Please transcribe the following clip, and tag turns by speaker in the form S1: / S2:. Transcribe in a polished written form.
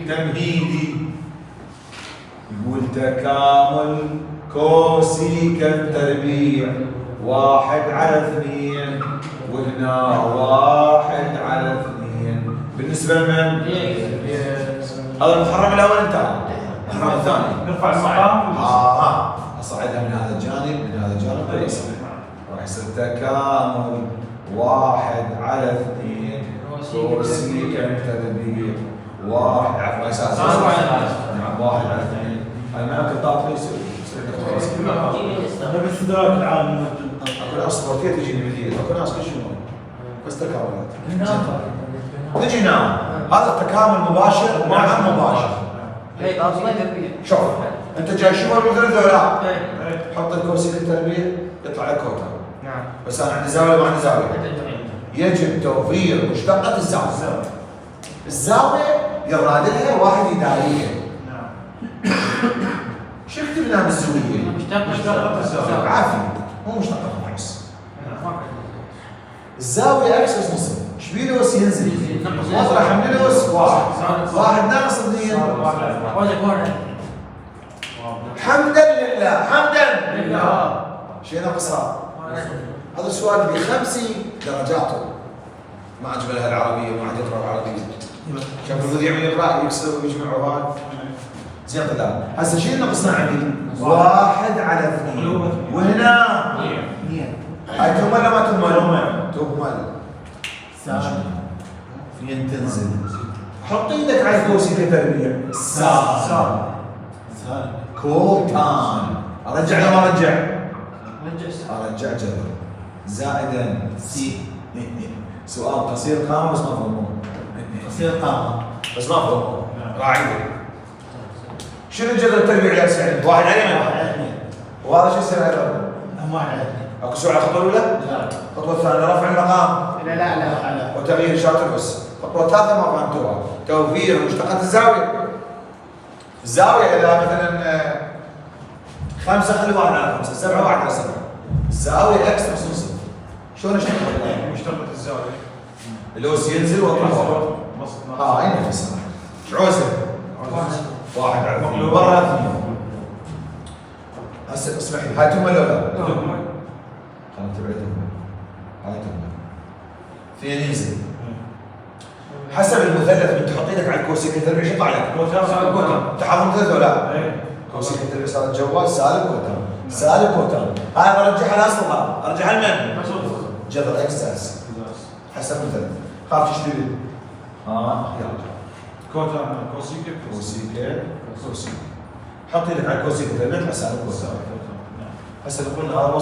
S1: تمهيدي. يقول تكامل كوسيك التربيع 1/2 وهنا 1/2 بالنسبة لمن؟ هذا المحرم الأول انتهى. المحرم الثاني
S2: نرفع المقام
S1: أصعدها من هذا الجانب من هذا الجانب كويس. راح يصير تكامل 1/2 كوسيك التربيع 1 عفوا أساسا نعم 1/2. هذا ما يمكن طاط يصير
S2: بس ذاك العالم
S1: اكو ناس سبورتيه تجيني بديل، اكو ناس كل شنو بس تكاملات. نجي هنا هذا التكامل مباشر مع غير مباشر. شوف انت جاي شوف المثل ذولا حط الكوسيك التربيع يطلع لك كوتا.
S2: نعم
S1: بس انا عندي زاويه ما عندي زاويه. يجب توفير مشتقة الزاويه. الزاويه يراد لها واحد اداريه.
S2: نعم
S1: شو كتبنا بالزاويه؟
S2: مشتقة الزاوية
S1: عافيه مو مشتقة النص. الزاويه اكس اس نصف ايش بيه لوس ينزل؟ واطرح من لوس 1 ناقص 2 حمدا لله حمدا
S2: لله.
S1: شيء ناقصها. هذا السؤال ب5 درجاته ما عجبها العربيه ما عاد يقرا العربيه. كان المفروض يعمل يقرا يكسر ويجمع وهذا زين. طلع هسه شيء ناقصنا عندي 1/2 وهنا 2. هاي تهمل ولا ما تهمل؟ تهمل. فين تنزل؟ حط ايدك على الكوسيك التربيع. كوتان. ارجع ولا ما ارجع؟ ارجع جذر زائدا سي. سؤال قصير قامه بس ما فهموه.
S2: قصير قامة
S1: بس ما فهموه. راعيه. شنو جذر التربيع يا سعيد؟ 1/2 وهذا شو يصير ايضا؟
S2: 1/2.
S1: اكو سؤال الخطوه الاولى؟
S2: لا
S1: الخطوه الثانيه رفع المقام
S2: لا
S1: وتغيير اشاره الاس. الخطوه الثالثه ما فهمتوها توفير مشتقات الزاويه. الزاويه اذا مثلا 5 خلي 1/5 7 1/7 الزاويه اكس نص نصف. شلون اشتغل؟
S2: مشتقة الزاوية
S1: اللوس ينزل واطلع فوق. اي نفس عوزه 1/2 برا 2. هسه اسمح لي هاي تهمه ولا لا؟ خلينا تبعدهم. هاي تهمه. فين ينزل؟ حسب المثلث من تحط ايدك على الكوسيك التربيع ايش يطلع لك؟ تحضر مثلث ولا لا؟ كوسيك التربيع صار الجوال سالب كوتان سالب كوتان. هاي برجعها لاصلها ارجعها لمن؟ جذر اكس اساسي حسب المثلث. خاف تشتري يلا
S2: كوتان كوسيكة
S1: كوسيك حط ايدك على الكوسيك التربيع يطلع سالب كوتان. هسه نقول هذا